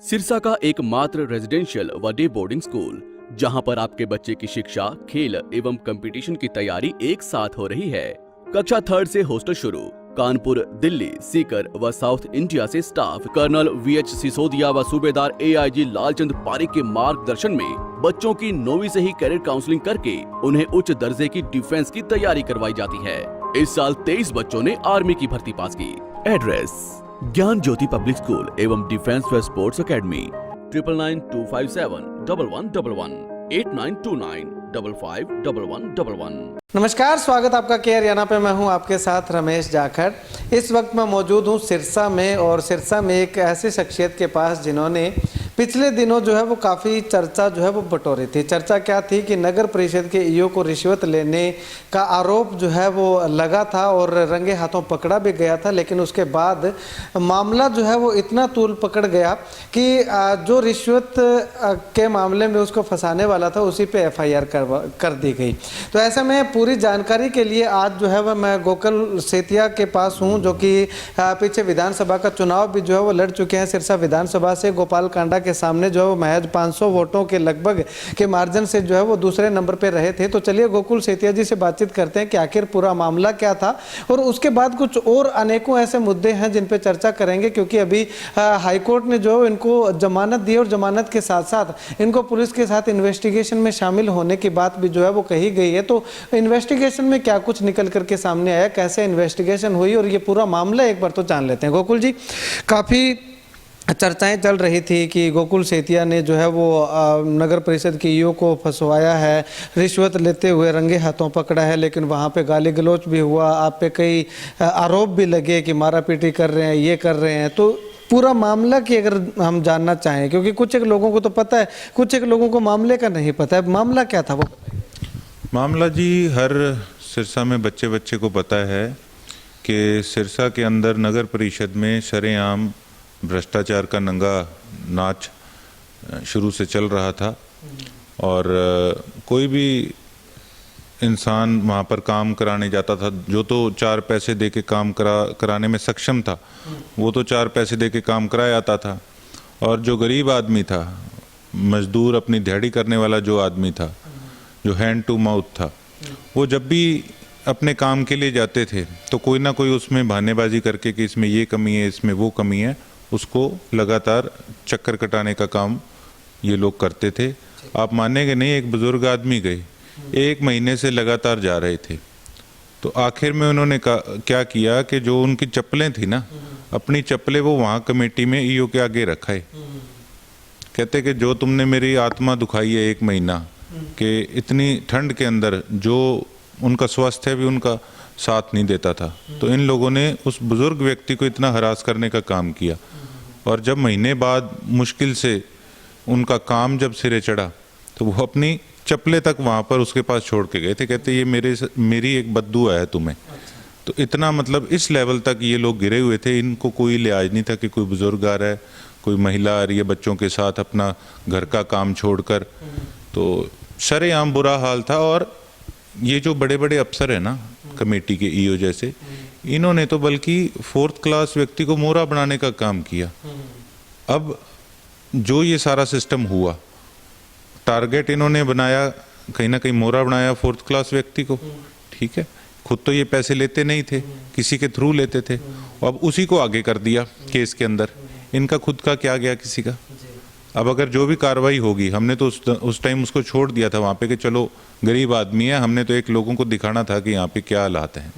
सिरसा का एकमात्र रेजिडेंशियल व डे बोर्डिंग स्कूल जहां पर आपके बच्चे की शिक्षा, खेल एवं कंपटीशन की तैयारी एक साथ हो रही है। कक्षा 3 से हॉस्टल शुरू। कानपुर, दिल्ली, सीकर व साउथ इंडिया से स्टाफ कर्नल VH सिसोदिया व सूबेदार AIG लालचंद पारिक के मार्गदर्शन में बच्चों की 9वीं से ही कैरियर काउंसलिंग करके उन्हें उच्च दर्जे की डिफेंस की तैयारी करवाई जाती है। इस साल 23 बच्चों ने आर्मी की भर्ती पास की। एड्रेस: ज्ञान ज्योति पब्लिक स्कूल एवं डिफेंस व स्पोर्ट्स अकेडमी। 9992571111 8929551111। नमस्कार, स्वागत आपका केयर याना पे। मैं हूं आपके साथ रमेश जाखड़। इस वक्त मैं मौजूद हूं सिरसा में, और सिरसा में एक ऐसी शख्सियत के पास जिन्होंने पिछले दिनों जो है वो काफ़ी चर्चा जो है वो बटोरी थी। चर्चा क्या थी कि नगर परिषद के ईओ को रिश्वत लेने का आरोप जो है वो लगा था और रंगे हाथों पकड़ा भी गया था, लेकिन उसके बाद मामला जो है वो इतना तूल पकड़ गया कि जो रिश्वत के मामले में उसको फंसाने वाला था उसी पे FIR कर दी गई। तो ऐसे में पूरी जानकारी के लिए आज जो है वह मैं गोकुल सेतिया के पास हूं, जो कि पीछे विधानसभा का चुनाव भी जो है वो लड़ चुके हैं। सिरसा विधानसभा से गोपाल कांडा के सामने जो है वो महज 500 वोटों के लगभग के मार्जिन से जो है वो दूसरे नंबर पे रहे थे। तो चलिए गोकुल सेतिया जी से बातचीत करते हैं कि आखिर पूरा मामला क्या था, और उसके बाद कुछ और अनेकों ऐसे मुद्दे हैं जिन पे चर्चा करेंगे, क्योंकि अभी हाईकोर्ट ने जो इनको जमानत दी और जमानत के साथ साथ इनको पुलिस के साथ इन्वेस्टिगेशन में शामिल होने की बात भी जो है वो कही गई है। तो इन्वेस्टिगेशन में क्या कुछ निकल करके सामने आया, कैसे इन्वेस्टिगेशन हुई, और ये पूरा मामला एक बार तो जान लेते हैं। गोकुल जी, काफ़ी चर्चाएं चल रही थी कि गोकुल सेतिया ने जो है वो नगर परिषद के ईओ को फंसवाया है, रिश्वत लेते हुए रंगे हाथों पकड़ा है, लेकिन वहाँ पे गाली गलौच भी हुआ, आप पे कई आरोप भी लगे कि मारा पीटी कर रहे हैं, ये कर रहे हैं। तो पूरा मामला की अगर हम जानना चाहें, क्योंकि कुछ एक लोगों को तो पता है, कुछ एक लोगों को मामले का नहीं पता है, मामला क्या था वो? मामला जी हर सिरसा में बच्चे बच्चे को पता है कि सिरसा के अंदर नगर परिषद में शरेआम भ्रष्टाचार का नंगा नाच शुरू से चल रहा था, और कोई भी इंसान वहाँ पर काम कराने जाता था जो तो 4 पैसे दे के काम कराने में सक्षम था, वो तो 4 पैसे दे के काम कराया जाता था, और जो गरीब आदमी था, मजदूर अपनी दिहाड़ी करने वाला जो आदमी था, जो हैंड टू माउथ था, वो जब भी अपने काम के लिए जाते थे तो कोई ना कोई उसमें बहानेबाजी करके कि इसमें ये कमी है, इसमें वो कमी है, उसको लगातार चक्कर कटाने का काम ये लोग करते थे। आप मानेंगे नहीं, एक बुजुर्ग आदमी गए 1 महीने से लगातार जा रहे थे, तो आखिर में उन्होंने क्या किया कि जो उनकी चप्पलें थी ना, अपनी चप्पलें वो वहाँ कमेटी में ईओ के आगे रखाए। कहते कि जो तुमने मेरी आत्मा दुखाई है 1 महीना, कि इतनी ठंड के अंदर जो उनका स्वास्थ्य भी उनका साथ नहीं देता था, तो इन लोगों ने उस बुजुर्ग व्यक्ति को इतना हरास करने का काम किया। और जब महीने बाद मुश्किल से उनका काम जब सिरे चढ़ा तो वो अपनी चप्पलें तक वहाँ पर उसके पास छोड़ के गए थे। कहते ये मेरी एक बद्दुआ है तुम्हें। तो इतना मतलब इस लेवल तक ये लोग गिरे हुए थे, इनको कोई लिहाज नहीं था कि कोई बुजुर्ग आ रहा है, कोई महिला आ रही है बच्चों के साथ अपना घर का काम छोड़कर। तो शरेआम बुरा हाल था। और ये जो बड़े बड़े अफसर है ना कमेटी के ईओ जैसे, इन्होंने तो बल्कि 4th क्लास व्यक्ति को मोहरा बनाने का काम किया। अब जो ये सारा सिस्टम हुआ, टारगेट इन्होंने बनाया, कहीं ना कहीं मोहरा बनाया 4th क्लास व्यक्ति को, ठीक है। खुद तो ये पैसे लेते नहीं थे, किसी के थ्रू लेते थे, अब उसी को आगे कर दिया केस के अंदर। इनका खुद का क्या गया किसी का। अब अगर जो भी कार्रवाई होगी, हमने तो उस टाइम उसको छोड़ दिया था वहाँ पे कि चलो गरीब आदमी है, हमने तो एक लोगों को दिखाना था कि यहाँ पे क्या हालात हैं,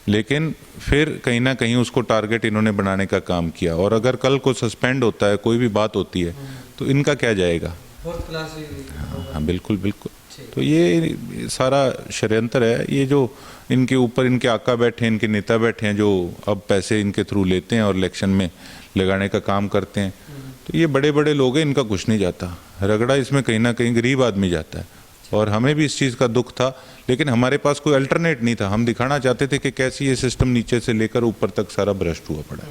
लेकिन फिर कहीं ना कहीं उसको टारगेट इन्होंने बनाने का काम किया। और अगर कल को सस्पेंड होता है, कोई भी बात होती है, तो इनका क्या जाएगा। हाँ बिल्कुल बिल्कुल। तो ये सारा षड्यंत्र है। ये जो इनके ऊपर इनके आका बैठे हैं, इनके नेता बैठे हैं, जो अब पैसे इनके थ्रू लेते हैं और इलेक्शन में लगाने का काम करते हैं, तो ये बड़े बड़े लोग हैं, इनका कुछ नहीं जाता। रगड़ा इसमें कहीं ना कहीं गरीब आदमी जाता है। और हमें भी इस चीज़ का दुख था, लेकिन हमारे पास कोई अल्टरनेट नहीं था। हम दिखाना चाहते थे कि कैसे ये सिस्टम नीचे से लेकर ऊपर तक सारा भ्रष्ट हुआ पड़ा है।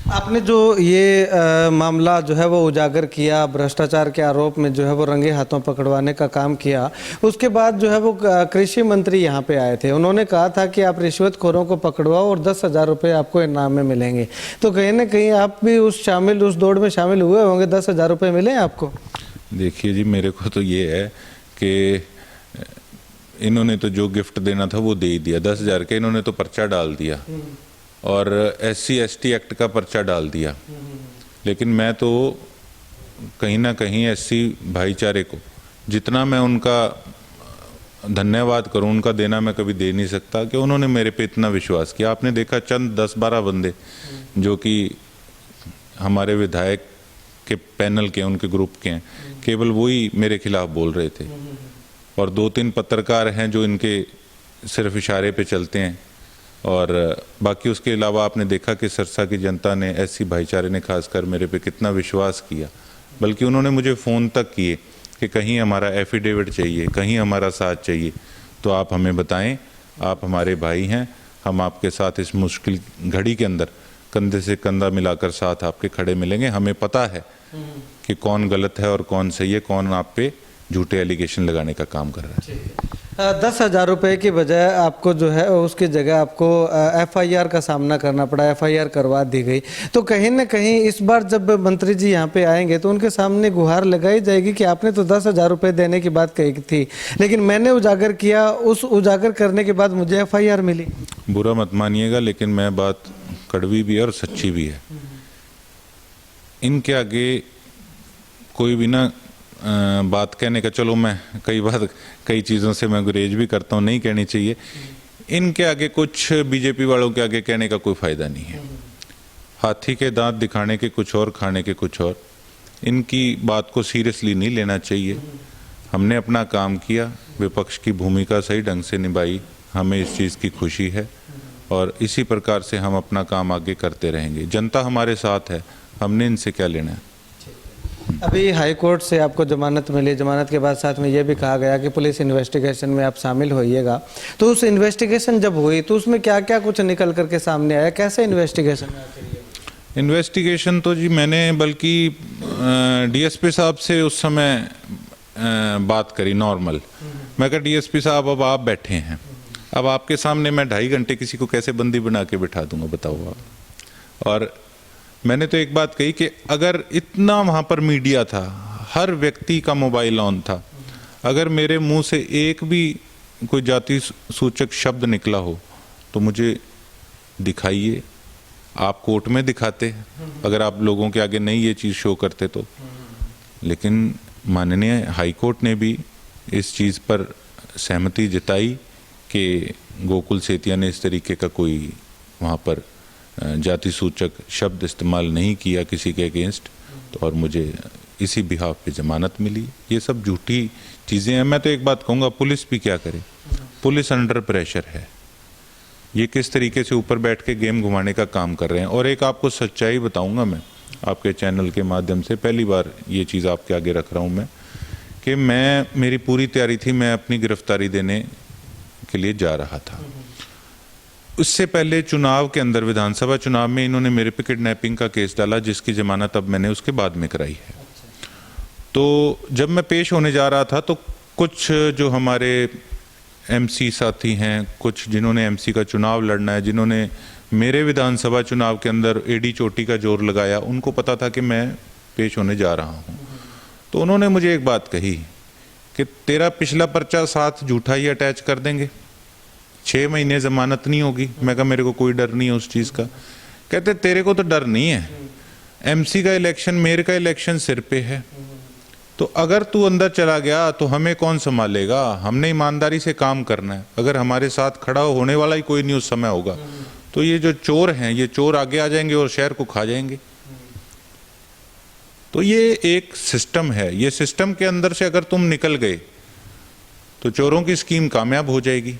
आपने जो ये मामला जो है वो उजागर किया, भ्रष्टाचार के आरोप में जो है वो रंगे हाथों पकड़वाने का काम किया, उसके बाद जो है वो कृषि मंत्री यहाँ पे आए थे। उन्होंने कहा था कि आप रिश्वतखोरों को पकड़वाओ और 10,000 रुपये आपको इनाम में मिलेंगे। तो कहीं ना कहीं आप भी उस दौड़ में शामिल हुए होंगे, 10,000 रुपये मिले आपको? देखिए जी, मेरे को तो ये है कि इन्होंने तो जो गिफ्ट देना था वो दे ही दिया। 10,000 के इन्होंने तो पर्चा डाल दिया और SC/ST एक्ट का पर्चा डाल दिया। लेकिन मैं तो कहीं ना कहीं SC भाईचारे को जितना मैं उनका धन्यवाद करूं, उनका देना मैं कभी दे नहीं सकता कि उन्होंने मेरे पे इतना विश्वास किया। आपने देखा चंद 10-12 बंदे जो कि हमारे विधायक के पैनल के, उनके ग्रुप के हैं, केवल वही मेरे खिलाफ बोल रहे थे और 2-3 पत्रकार हैं जो इनके सिर्फ इशारे पे चलते हैं। और बाकी उसके अलावा आपने देखा कि सिरसा की जनता ने, SC भाईचारे ने खासकर मेरे पे कितना विश्वास किया। बल्कि उन्होंने मुझे फ़ोन तक किए कि कहीं हमारा एफिडेविट चाहिए, कहीं हमारा साथ चाहिए तो आप हमें बताएं, आप हमारे भाई हैं, हम आपके साथ इस मुश्किल घड़ी के अंदर कंधे से कंधा मिलाकर साथ आपके खड़े मिलेंगे। हमें पता है कि कौन गलत है और कौन सही है, कौन आप पे झूठे एलिगेशन लगाने का काम कर रहा है। 10,000 रुपये की बजाय आपको जो है उसकी जगह आपको FIR का सामना करना पड़ा, FIR करवा दी गई। तो कहीं ना कहीं इस बार जब मंत्री जी यहाँ पे आएंगे तो उनके सामने गुहार लगाई जाएगी कि आपने तो 10,000 रुपये देने की बात कही थी, लेकिन मैंने उजागर किया, उस उजागर करने के बाद मुझे FIR मिली। बुरा मत मानिएगा, लेकिन मैं बात कड़वी भी है और सच्ची भी है। इनके आगे कोई भी ना बात कहने का, चलो मैं कई चीज़ों से मैं गुरेज भी करता हूँ, नहीं कहनी चाहिए। इनके आगे कुछ बीजेपी वालों के आगे कहने का कोई फ़ायदा नहीं है। हाथी के दांत दिखाने के कुछ और, खाने के कुछ और। इनकी बात को सीरियसली नहीं लेना चाहिए। हमने अपना काम किया, विपक्ष की भूमिका सही ढंग से निभाई, हमें इस चीज़ की खुशी है और इसी प्रकार से हम अपना काम आगे करते रहेंगे। जनता हमारे साथ है, हमने इनसे क्या लेना है। अभी हाई कोर्ट से आपको जमानत मिली, जमानत के बाद साथ में ये भी कहा गया कि पुलिस इन्वेस्टिगेशन में आप शामिल होइएगा। तो उस इन्वेस्टिगेशन जब हुई तो उसमें क्या क्या कुछ निकल करके सामने आया, कैसे इन्वेस्टिगेशन? इन्वेस्टिगेशन तो जी मैंने बल्कि DSP साहब से उस समय बात करी नॉर्मल। मैं कहा DSP साहब अब आप बैठे हैं, अब आपके सामने मैं 2.5 घंटे किसी को कैसे बंदी बना के बिठा दूंगा, बताओ आप। और मैंने तो एक बात कही कि अगर इतना वहाँ पर मीडिया था, हर व्यक्ति का मोबाइल ऑन था, अगर मेरे मुंह से एक भी कोई जाति सूचक शब्द निकला हो तो मुझे दिखाइए। आप कोर्ट में दिखाते अगर आप लोगों के आगे नहीं ये चीज़ शो करते तो। लेकिन माननीय हाई कोर्ट ने भी इस चीज़ पर सहमति जताई कि गोकुल सेतिया ने इस तरीके का कोई वहाँ पर जाति सूचक शब्द इस्तेमाल नहीं किया किसी के अगेंस्ट, तो और मुझे इसी बिहाफ पे जमानत मिली। ये सब झूठी चीज़ें हैं। मैं तो एक बात कहूँगा, पुलिस भी क्या करे, पुलिस अंडर प्रेशर है। ये किस तरीके से ऊपर बैठ के गेम घुमाने का काम कर रहे हैं। और एक आपको सच्चाई बताऊँगा मैं आपके चैनल के माध्यम से, पहली बार ये चीज़ आपके आगे रख रहा हूँ मैं, कि मेरी पूरी तैयारी थी, मैं अपनी गिरफ्तारी देने के लिए जा रहा था। उससे पहले चुनाव के अंदर, विधानसभा चुनाव में इन्होंने मेरे पे किडनैपिंग का केस डाला, जिसकी जमानत अब मैंने उसके बाद में कराई है। तो जब मैं पेश होने जा रहा था तो कुछ जो हमारे MC साथी हैं, कुछ जिन्होंने MC का चुनाव लड़ना है, जिन्होंने मेरे विधानसभा चुनाव के अंदर एडी चोटी का जोर लगाया, उनको पता था कि मैं पेश होने जा रहा हूँ। तो उन्होंने मुझे एक बात कही कि तेरा पिछला पर्चा साथ झूठा ही अटैच कर देंगे, 6 महीने जमानत नहीं होगी। मैं कहा मेरे को कोई डर नहीं है उस चीज़ का। कहते तेरे को तो डर नहीं है, MC का इलेक्शन, मेयर का इलेक्शन सिर पे है, तो अगर तू अंदर चला गया तो हमें कौन संभालेगा। हमने ईमानदारी से काम करना है। अगर हमारे साथ खड़ा होने वाला ही कोई नहीं उस समय होगा तो ये जो चोर हैं, ये चोर आगे आ जाएंगे और शहर को खा जाएंगे। तो ये एक सिस्टम है, ये सिस्टम के अंदर से अगर तुम निकल गए तो चोरों की स्कीम कामयाब हो जाएगी।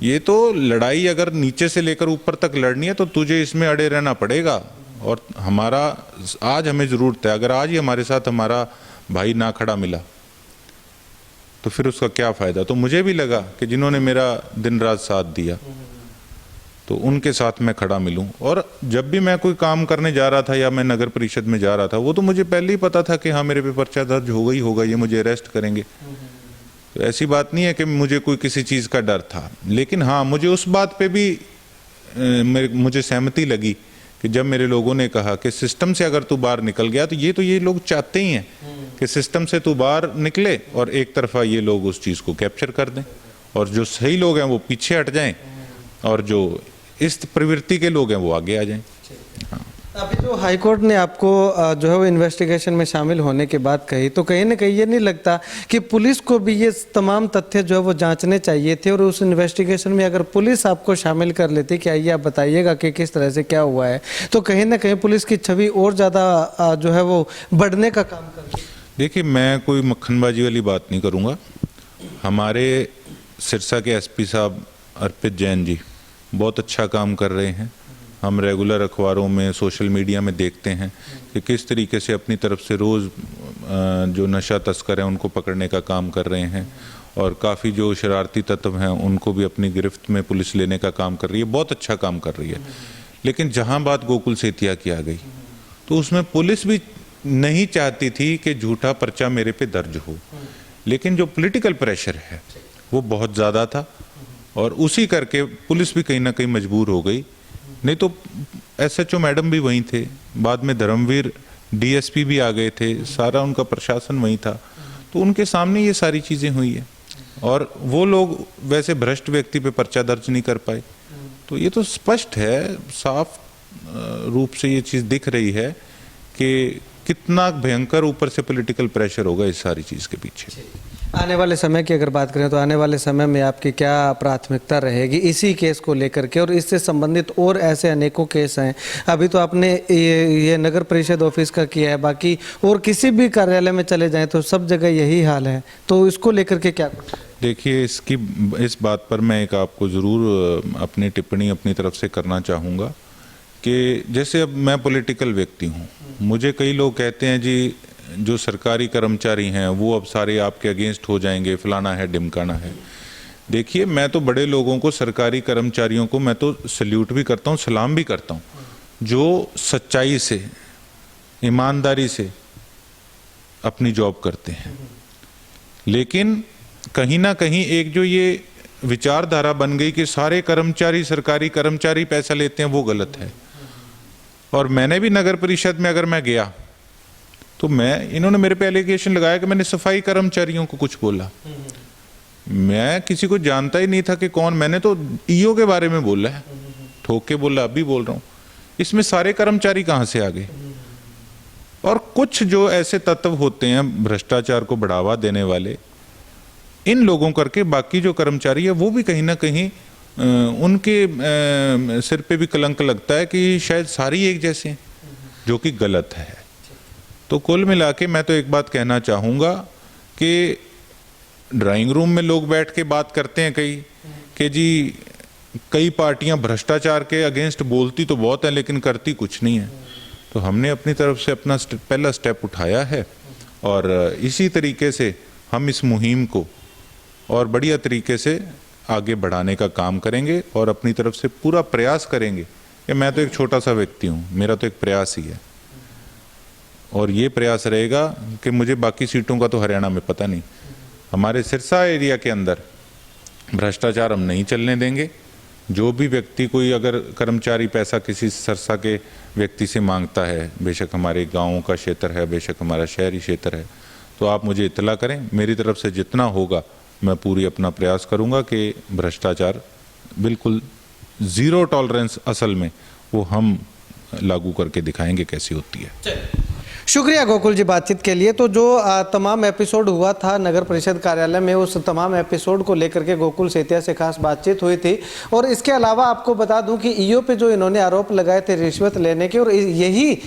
ये तो लड़ाई अगर नीचे से लेकर ऊपर तक लड़नी है तो तुझे इसमें अड़े रहना पड़ेगा। और हमारा आज हमें ज़रूरत है, अगर आज ही हमारे साथ हमारा भाई ना खड़ा मिला तो फिर उसका क्या फ़ायदा। तो मुझे भी लगा कि जिन्होंने मेरा दिन रात साथ दिया, तो उनके साथ मैं खड़ा मिलूं। और जब भी मैं कोई काम करने जा रहा था या मैं नगर परिषद में जा रहा था, वो तो मुझे पहले ही पता था कि हाँ मेरे पे पर्चा दर्ज होगा ही होगा, ये मुझे अरेस्ट करेंगे। तो ऐसी बात नहीं है कि मुझे कोई किसी चीज़ का डर था। लेकिन हाँ, मुझे उस बात पे भी मुझे सहमति लगी कि जब मेरे लोगों ने कहा कि सिस्टम से अगर तू बाहर निकल गया, तो ये लोग चाहते ही हैं कि सिस्टम से तू बाहर निकले और एक तरफा ये लोग उस चीज़ को कैप्चर कर दें, और जो सही लोग हैं वो पीछे हट जाएं, और जो इस प्रवृत्ति के लोग हैं वो आगे आ जाएं। हाँ। अभी जो हाई कोर्ट ने आपको जो है वो इन्वेस्टिगेशन में शामिल होने की बात कही, तो कहीं ना कहीं ये नहीं लगता कि पुलिस को भी ये तमाम तथ्य जो है वो जांचने चाहिए थे, और उस इन्वेस्टिगेशन में अगर पुलिस आपको शामिल कर लेती कि आइए आप बताइएगा कि किस तरह से क्या हुआ है, तो कहीं ना कहीं पुलिस की छवि और ज़्यादा जो है वो बढ़ने का काम करती। देखिए, मैं कोई मक्खनबाजी वाली बात नहीं करूँगा। हमारे सिरसा के एसपी साहब अर्पित जैन जी बहुत अच्छा काम कर रहे हैं। हम रेगुलर अखबारों में, सोशल मीडिया में देखते हैं कि किस तरीके से अपनी तरफ से रोज़ जो नशा तस्कर हैं उनको पकड़ने का काम कर रहे हैं, और काफ़ी जो शरारती तत्व हैं उनको भी अपनी गिरफ्त में पुलिस लेने का काम कर रही है। बहुत अच्छा काम कर रही है। लेकिन जहां बात गोकुल सेतिया की आ गई, तो उसमें पुलिस भी नहीं चाहती थी कि झूठा पर्चा मेरे पे दर्ज हो, लेकिन जो पॉलिटिकल प्रेशर है वो बहुत ज़्यादा था, और उसी करके पुलिस भी कहीं ना कहीं मजबूर हो गई। नहीं तो एसएचओ मैडम भी वहीं थे, बाद में धर्मवीर डीएसपी भी आ गए थे, सारा उनका प्रशासन वहीं था, तो उनके सामने ये सारी चीज़ें हुई है, और वो लोग वैसे भ्रष्ट व्यक्ति पे पर्चा दर्ज नहीं कर पाए। तो ये तो स्पष्ट है, साफ रूप से ये चीज़ दिख रही है कि कितना भयंकर ऊपर से पॉलिटिकल प्रेशर होगा इस सारी चीज़ के पीछे। आने वाले समय की अगर बात करें तो आने वाले समय में आपकी क्या प्राथमिकता रहेगी इसी केस को लेकर के, और इससे संबंधित और ऐसे अनेकों केस हैं। अभी तो आपने ये नगर परिषद ऑफिस का किया है, बाकी और किसी भी कार्यालय में चले जाएं तो सब जगह यही हाल है, तो इसको लेकर के क्या? देखिए, इस बात पर मैं एक आपको ज़रूर अपनी टिप्पणी अपनी तरफ से करना चाहूँगा कि जैसे अब मैं पॉलिटिकल व्यक्ति हूँ, मुझे कई लोग कहते हैं जी जो सरकारी कर्मचारी हैं वो अब सारे आपके अगेंस्ट हो जाएंगे, फलाना है ढिमकाना है। देखिए, मैं तो बड़े लोगों को, सरकारी कर्मचारियों को मैं तो सल्यूट भी करता हूँ, सलाम भी करता हूँ, जो सच्चाई से, ईमानदारी से अपनी जॉब करते हैं। लेकिन कहीं ना कहीं एक जो ये विचारधारा बन गई कि सारे कर्मचारी, सरकारी कर्मचारी पैसा लेते हैं, वो गलत है। और मैंने भी नगर परिषद में अगर मैं गया तो इन्होंने मेरे पे एलिगेशन लगाया कि मैंने सफाई कर्मचारियों को कुछ बोला। मैं किसी को जानता ही नहीं था कि कौन, मैंने तो ईओ के बारे में बोला है, ठोक के बोला, अभी बोल रहा हूँ। इसमें सारे कर्मचारी कहाँ से आ गए? और कुछ जो ऐसे तत्व होते हैं भ्रष्टाचार को बढ़ावा देने वाले, इन लोगों करके बाकी जो कर्मचारी है वो भी कहीं ना कहीं उनके सिर पे भी कलंक लगता है कि शायद सारी एक जैसे हैं, जो कि गलत है। तो कुल मिला के मैं तो एक बात कहना चाहूँगा कि ड्राइंग रूम में लोग बैठ के बात करते हैं कि जी कई पार्टियां भ्रष्टाचार के अगेंस्ट बोलती तो बहुत है लेकिन करती कुछ नहीं है। तो हमने अपनी तरफ से अपना पहला स्टेप उठाया है, और इसी तरीके से हम इस मुहिम को और बढ़िया तरीके से आगे बढ़ाने का काम करेंगे, और अपनी तरफ से पूरा प्रयास करेंगे कि मैं तो एक छोटा सा व्यक्ति हूँ, मेरा तो एक प्रयास ही है, और ये प्रयास रहेगा कि मुझे बाकी सीटों का तो हरियाणा में पता नहीं, हमारे सिरसा एरिया के अंदर भ्रष्टाचार हम नहीं चलने देंगे। जो भी व्यक्ति, कोई अगर कर्मचारी पैसा किसी सिरसा के व्यक्ति से मांगता है, बेशक हमारे गाँव का क्षेत्र है, बेशक हमारा शहरी क्षेत्र है, तो आप मुझे इत्तला करें। मेरी तरफ से जितना होगा मैं पूरी अपना प्रयास करूंगा कि भ्रष्टाचार बिल्कुल ज़ीरो टॉलरेंस असल में वो हम लागू करके दिखाएंगे कैसी होती है। शुक्रिया गोकुल जी बातचीत के लिए। तो जो तमाम एपिसोड हुआ था नगर परिषद कार्यालय में, उस तमाम एपिसोड को लेकर के गोकुल सेतिया से खास बातचीत हुई थी। और इसके अलावा आपको बता दूं कि ईओ पे जो इन्होंने आरोप लगाए थे रिश्वत लेने के, और यही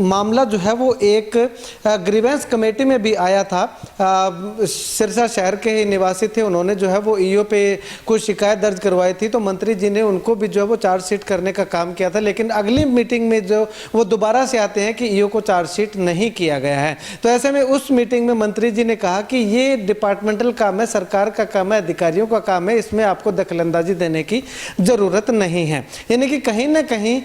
मामला जो है वो एक ग्रीवेंस कमेटी में भी आया था। सिरसा शहर के ही निवासी थे, उन्होंने जो है वो ईओ पे कुछ शिकायत दर्ज करवाई थी, तो मंत्री जी ने उनको भी जो है वो चार्जशीट करने का काम किया था। लेकिन अगली मीटिंग में जो वो दोबारा से आते हैं कि ईओ को चार्जशीट नहीं किया गया है। तो ऐसे में उस मीटिंग में मंत्री जी ने कहा कि ये डिपार्टमेंटल काम है, सरकार का काम है, अधिकारियों का काम है, इसमें आपको दखलंदाजी देने की ज़रूरत नहीं है। यानी कि कहीं ना कहीं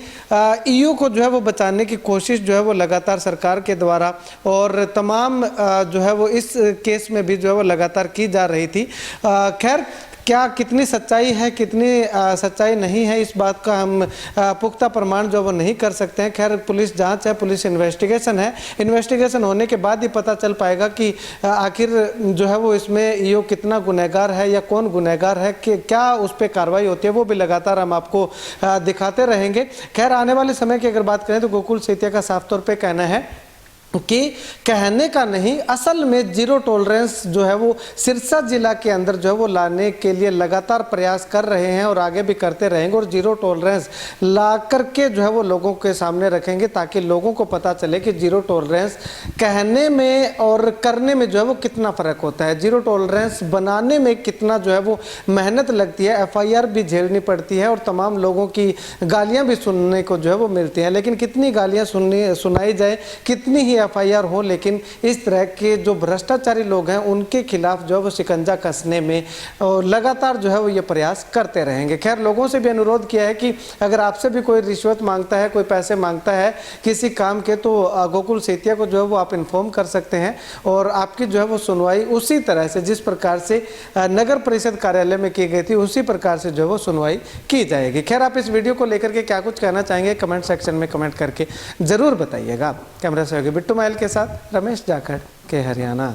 ईओ को जो है वो बचाने की कोशिश जो है वो लगातार सरकार के द्वारा और तमाम जो है वो इस केस में भी जो है वो लगातार की जा रही थी। खैर क्या कितनी सच्चाई है, कितनी सच्चाई नहीं है, इस बात का हम पुख्ता प्रमाण जो वो नहीं कर सकते हैं। खैर पुलिस जांच है, पुलिस इन्वेस्टिगेशन है, इन्वेस्टिगेशन होने के बाद ही पता चल पाएगा कि आखिर जो है वो इसमें ईओ कितना गुनहगार है या कौन गुनहगार है, कि क्या उस पर कार्रवाई होती है, वो भी लगातार हम आपको दिखाते रहेंगे। खैर आने वाले समय की अगर बात करें तो गोकुल सेतिया का साफ तौर पर कहना है कि कहने का नहीं, असल में जीरो टॉलरेंस जो है वो सिरसा जिला के अंदर जो है वो लाने के लिए लगातार प्रयास कर रहे हैं और आगे भी करते रहेंगे और जीरो टॉलरेंस ला करके जो है वो लोगों के सामने रखेंगे ताकि लोगों को पता चले कि जीरो टॉलरेंस कहने में और करने में जो है वो कितना फ़र्क होता है। जीरो टॉलरेंस बनाने में कितना जो है वो मेहनत लगती है, एफआईआर भी झेलनी पड़ती है और तमाम लोगों की गालियाँ भी सुनने को जो है वो मिलती हैं। लेकिन कितनी गालियाँ सुनाई जाए, कितनी ही एफआईआर हो, लेकिन इस तरह के जो भ्रष्टाचारी लोग हैं उनके खिलाफ जो है वो शिकंजा कसने में लगातार जो है वो ये प्रयास करते रहेंगे। खैर लोगों से भी अनुरोध किया है कि अगर आपसे भी कोई रिश्वत मांगता है, कोई पैसे मांगता है किसी काम के, तो गोकुल सेतिया को जो है वो आप इन्फॉर्म कर सकते हैं और आपकी जो है वो सुनवाई उसी तरह से जिस प्रकार से नगर परिषद कार्यालय में की गई थी उसी प्रकार से जो है वो सुनवाई की जाएगी। खैर आप इस वीडियो को लेकर के क्या कुछ कहना चाहेंगे कमेंट सेक्शन में कमेंट करके जरूर बताइएगा। कैमरा सहयोगी बिट्टू माइल के साथ रमेश जाखड़ के हरियाणा।